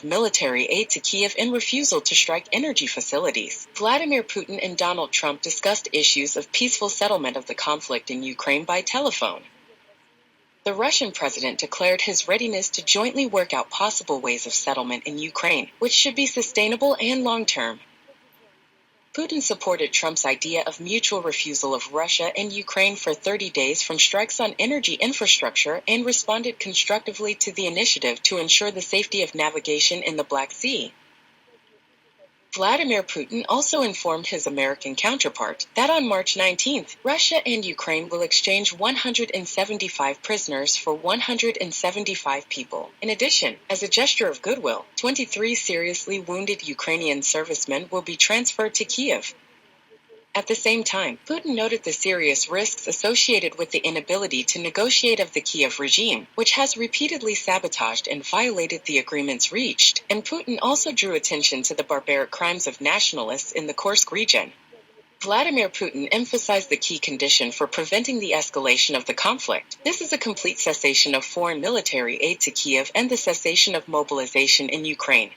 military aid to Kiev and refusal to strike energy facilities. Vladimir Putin and Donald Trump discussed issues of peaceful settlement of the conflict in Ukraine by telephone. The Russian president declared his readiness to jointly work out possible ways of settlement in Ukraine, which should be sustainable and long-term. Putin supported Trump's idea of mutual refusal of Russia and Ukraine for 30 days from strikes on energy infrastructure and responded constructively to the initiative to ensure the safety of navigation in the Black Sea. Vladimir Putin also informed his American counterpart that on March 19th, Russia and Ukraine will exchange 175 prisoners for 175 people. In addition, as a gesture of goodwill, 23 seriously wounded Ukrainian servicemen will be transferred to Kiev. At the same time, Putin noted the serious risks associated with the inability to negotiate of the Kiev regime, which has repeatedly sabotaged and violated the agreements reached, and Putin also drew attention to the barbaric crimes of nationalists in the Kursk region. Vladimir Putin emphasized the key condition for preventing the escalation of the conflict. This is a complete cessation of foreign military aid to Kiev and the cessation of mobilization in Ukraine.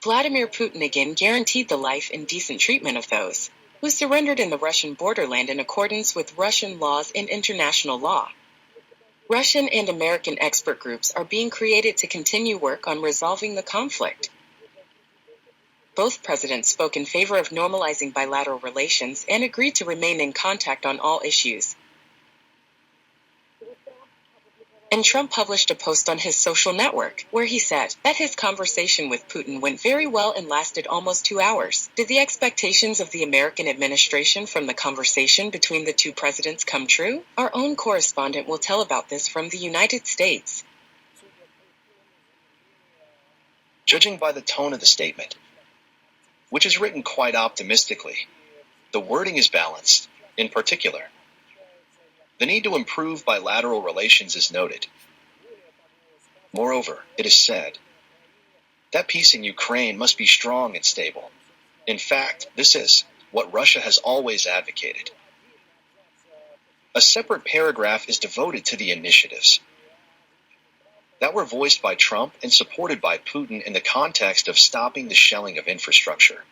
Vladimir Putin again guaranteed the life and decent treatment of those who surrendered in the Russian borderland in accordance with Russian laws and international law. Russian and American expert groups are being created to continue work on resolving the conflict. Both presidents spoke in favor of normalizing bilateral relations and agreed to remain in contact on all issues. And Trump published a post on his social network, where he said that his conversation with Putin went very well and lasted almost 2 hours. Did the expectations of the American administration from the conversation between the two presidents come true? Our own correspondent will tell about this from the United States. Judging by the tone of the statement, which is written quite optimistically, the wording is balanced. In particular, the need to improve bilateral relations is noted. Moreover, it is said that peace in Ukraine must be strong and stable. In fact, this is what Russia has always advocated. A separate paragraph is devoted to the initiatives that were voiced by Trump and supported by Putin in the context of stopping the shelling of infrastructure.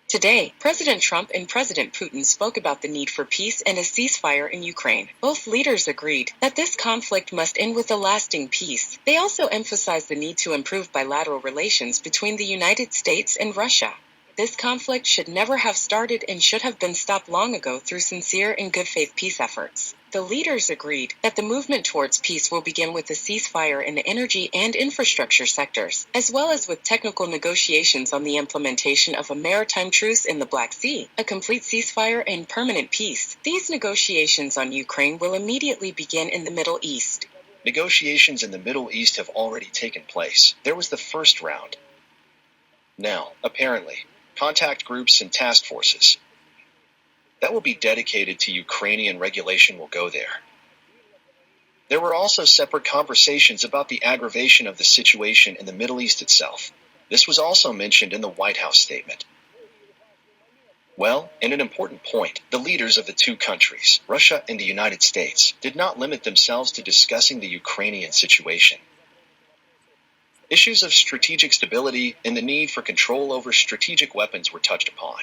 Today, President Trump and President Putin spoke about the need for peace and a ceasefire in Ukraine. Both leaders agreed that this conflict must end with a lasting peace. They also emphasized the need to improve bilateral relations between the United States and Russia. This conflict should never have started and should have been stopped long ago through sincere and good faith peace efforts. The leaders agreed that the movement towards peace will begin with a ceasefire in the energy and infrastructure sectors, as well as with technical negotiations on the implementation of a maritime truce in the Black Sea, a complete ceasefire and permanent peace. These negotiations on Ukraine will immediately begin in the Middle East. Negotiations in the Middle East have already taken place. There was the first round. Now, apparently, contact groups and task forces that will be dedicated to Ukrainian regulation will go there. There were also separate conversations about the aggravation of the situation in the Middle East itself. This was also mentioned in the White House statement. Well, and an important point, the leaders of the two countries, Russia and the United States, did not limit themselves to discussing the Ukrainian situation. Issues of strategic stability and the need for control over strategic weapons were touched upon.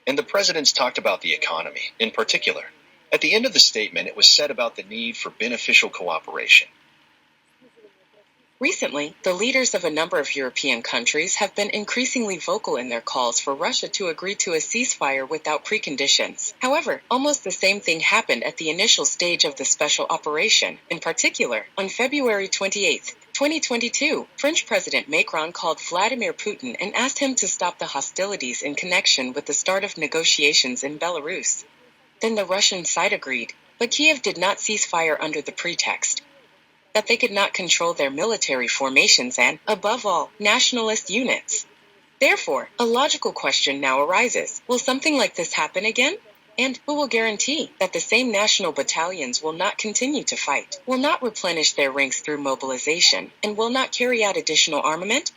And the presidents talked about the economy, in particular. At the end of the statement, it was said about the need for beneficial cooperation. Recently, the leaders of a number of European countries have been increasingly vocal in their calls for Russia to agree to a ceasefire without preconditions. However, almost the same thing happened at the initial stage of the special operation. In particular, on February 28, 2022, French President Macron called Vladimir Putin and asked him to stop the hostilities in connection with the start of negotiations in Belarus. Then the Russian side agreed, but Kiev did not cease fire under the pretext that they could not control their military formations and, above all, nationalist units. Therefore, a logical question now arises: will something like this happen again? And who will guarantee that the same national battalions will not continue to fight, will not replenish their ranks through mobilization, and will not carry out additional armament?